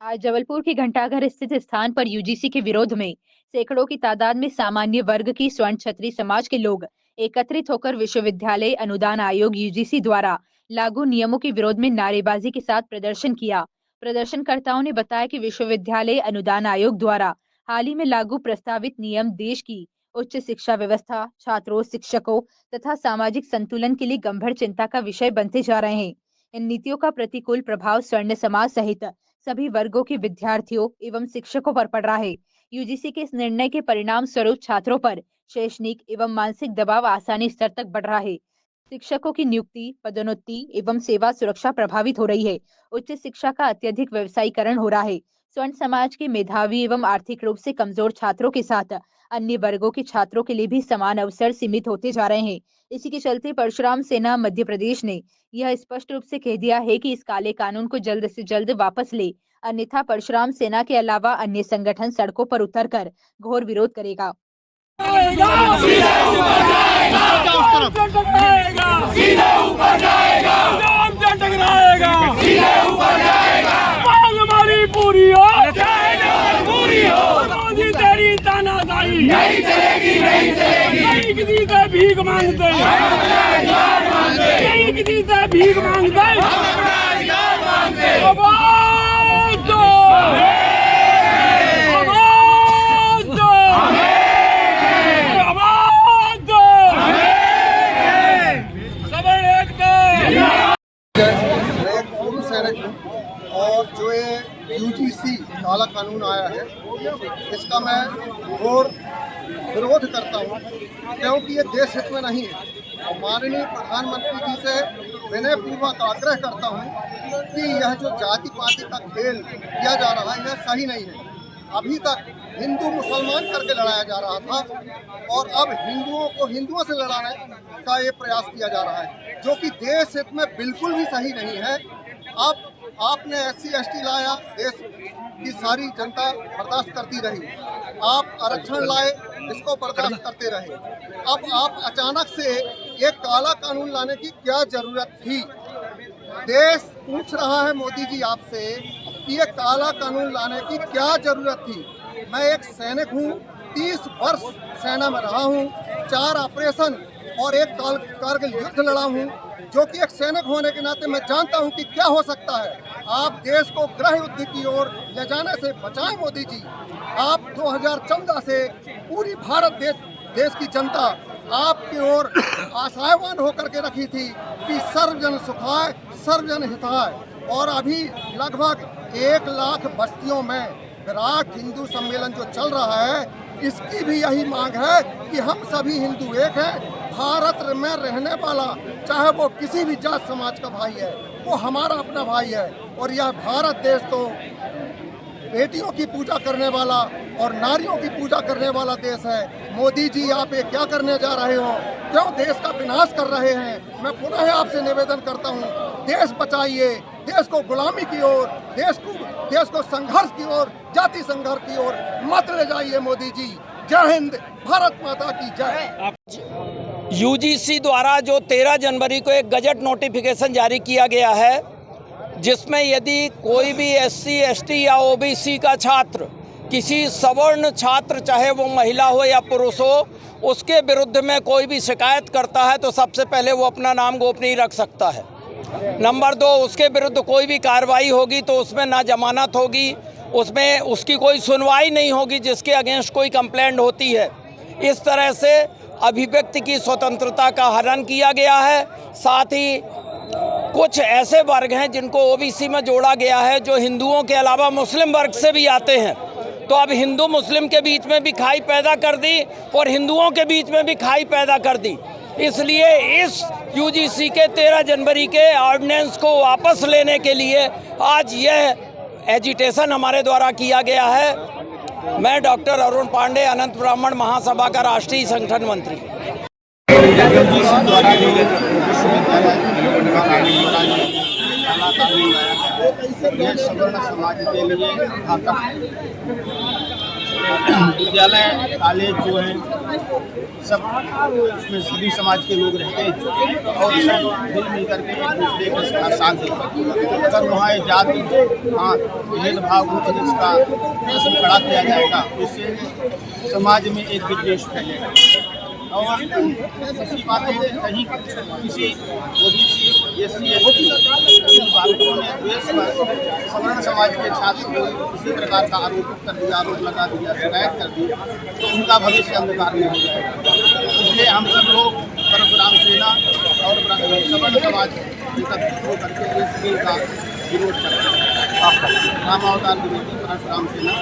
आज जबलपुर के घंटाघर स्थित स्थान पर यूजीसी के विरोध में सैकड़ों की तादाद में सामान्य वर्ग की स्वर्ण छत्री समाज के लोग एकत्रित होकर विश्वविद्यालय अनुदान आयोग यूजीसी द्वारा लागू नियमों के विरोध में नारेबाजी के साथ प्रदर्शन किया। प्रदर्शनकर्ताओं ने बताया कि विश्वविद्यालय अनुदान आयोग द्वारा हाल ही में लागू प्रस्तावित नियम देश की उच्च शिक्षा व्यवस्था, छात्रों, शिक्षकों तथा सामाजिक संतुलन के लिए गंभीर चिंता का विषय बनते जा रहे हैं। इन नीतियों का प्रतिकूल प्रभाव स्वर्ण समाज सहित सभी वर्गों के विद्यार्थियों एवं शिक्षकों पर पड़ रहा है। यूजीसी के इस निर्णय के परिणाम स्वरूप छात्रों पर शैक्षणिक एवं मानसिक दबाव आसानी स्तर तक बढ़ रहा है। शिक्षकों की नियुक्ति, पदोन्नति एवं सेवा सुरक्षा प्रभावित हो रही है। उच्च शिक्षा का अत्यधिक व्यवसायीकरण हो रहा है। स्वर्ण समाज के मेधावी एवं आर्थिक रूप से कमजोर छात्रों के साथ अन्य वर्गों के छात्रों के लिए भी समान अवसर सीमित होते जा रहे हैं। इसी के चलते परशुराम सेना मध्य प्रदेश ने यह स्पष्ट रूप से कह दिया है कि इस काले कानून को जल्द से जल्द वापस ले, अन्यथा परशुराम सेना के अलावा अन्य संगठन सड़कों पर उतरकर घोर विरोध करेगा। नहीं चलेगी, नहीं चलेगी। किसी से भीख मांगते, किसी से भीख मांगते, आवाज दो, आवाज दो, आवाज दो, सब एक दो। एक पूर्व सैनिक हूँ और जो ये यूजीसी काला कानून आया है इसका मैं घोर विरोध करता हूँ, क्योंकि ये देश हित में नहीं है। और माननीय प्रधानमंत्री जी से विनयपूर्वक आग्रह करता हूँ कि यह जो जाति पाति का खेल किया जा रहा है यह सही नहीं है। अभी तक हिंदू मुसलमान करके लड़ाया जा रहा था और अब हिंदुओं को हिंदुओं से लड़ाने का ये प्रयास किया जा रहा है, जो कि देश हित में बिल्कुल भी सही नहीं है। अब आपने SC/ST लाया, देश की सारी जनता बर्दाश्त करती रही। आप आरक्षण लाए, इसको बर्दाश्त करते रहे। अब आप अचानक से एक काला कानून लाने की क्या जरूरत थी? देश पूछ रहा है मोदी जी आपसे कि ये काला कानून लाने की क्या जरूरत थी? मैं एक सैनिक हूँ, 30 वर्ष सेना में रहा हूँ, 4 ऑपरेशन और एक कारगिल युद्ध लड़ा हूँ, जो कि एक सैनिक होने के नाते मैं जानता हूं कि क्या हो सकता है। आप देश को गृह युद्ध की ओर ले जाने से बचाएं मोदी जी। आप 2014 से पूरी भारत देश की जनता आपकी ओर आशावान होकर के रखी थी कि सर्वजन सुखाय सर्वजन हिताय, और अभी लगभग 1 लाख बस्तियों में विराट हिंदू सम्मेलन जो चल रहा है, इसकी भी यही मांग है कि हम सभी हिंदू एक हैं। भारत में रहने वाला चाहे वो किसी भी जात समाज का भाई है, वो हमारा अपना भाई है। और यह भारत देश तो बेटियों की पूजा करने वाला और नारियों की पूजा करने वाला देश है। मोदी जी आप ये क्या करने जा रहे हो? क्यों देश का विनाश कर रहे हैं? मैं पुनः आपसे निवेदन करता हूँ, देश बचाइए, देश को गुलामी की ओर, देश को संघर्ष की ओर, जाति संघर्ष की ओर मत ले जाइए मोदी जी। जय हिंद, भारत माता की जय। यूजीसी द्वारा जो 13 जनवरी को एक गजट नोटिफिकेशन जारी किया गया है, जिसमें यदि कोई भी SC/ST या OBC का छात्र किसी सवर्ण छात्र, चाहे वो महिला हो या पुरुष हो, उसके विरुद्ध में कोई भी शिकायत करता है तो सबसे पहले वो अपना नाम गोपनीय रख सकता है। नंबर 2, उसके विरुद्ध कोई भी कार्रवाई होगी तो उसमें ना जमानत होगी, उसमें उसकी कोई सुनवाई नहीं होगी जिसके अगेंस्ट कोई कंप्लेंट होती है। इस तरह से अभिव्यक्ति की स्वतंत्रता का हनन किया गया है। साथ ही कुछ ऐसे वर्ग हैं जिनको OBC में जोड़ा गया है, जो हिंदुओं के अलावा मुस्लिम वर्ग से भी आते हैं। तो अब हिंदू मुस्लिम के बीच में भी खाई पैदा कर दी और हिंदुओं के बीच में भी खाई पैदा कर दी। इसलिए इस यूजीसी के 13 जनवरी के ऑर्डिनेंस को वापस लेने के लिए आज यह एजिटेशन हमारे द्वारा किया गया है। मैं डॉक्टर अरुण पांडे, अनंत ब्राह्मण महासभा का राष्ट्रीय संगठन मंत्री। सवर्ण समाज के लिए घातक विद्यालय कॉलेज जो हैं सब उसमें सभी समाज के लोग रहते हैं और सब मिल मिल करके एक दूसरे के साथ देते हैं। अगर वहाँ जाति भेदभाव उच्च नीच का प्रश्न खड़ा किया जाएगा तो इससे समाज में एक विद्वेष फैलेगा और ऐसी बातें कहीं किसी ओबीसी एससी एसटी इन बातों ने देश पर सवर्ण समाज के छात्र को किसी प्रकार का आरोपित कर दिया, आरोप लगा दिया, शिकायत कर दी तो उनका भविष्य अंधकार में हो जाएगा। इसलिए हम सब लोग परशुराम सेना और सवर्ण समाज एकत्रित होकर के इस बिल का विरोध करते हैं। राम अवतार विरोधी परशुराम सेना।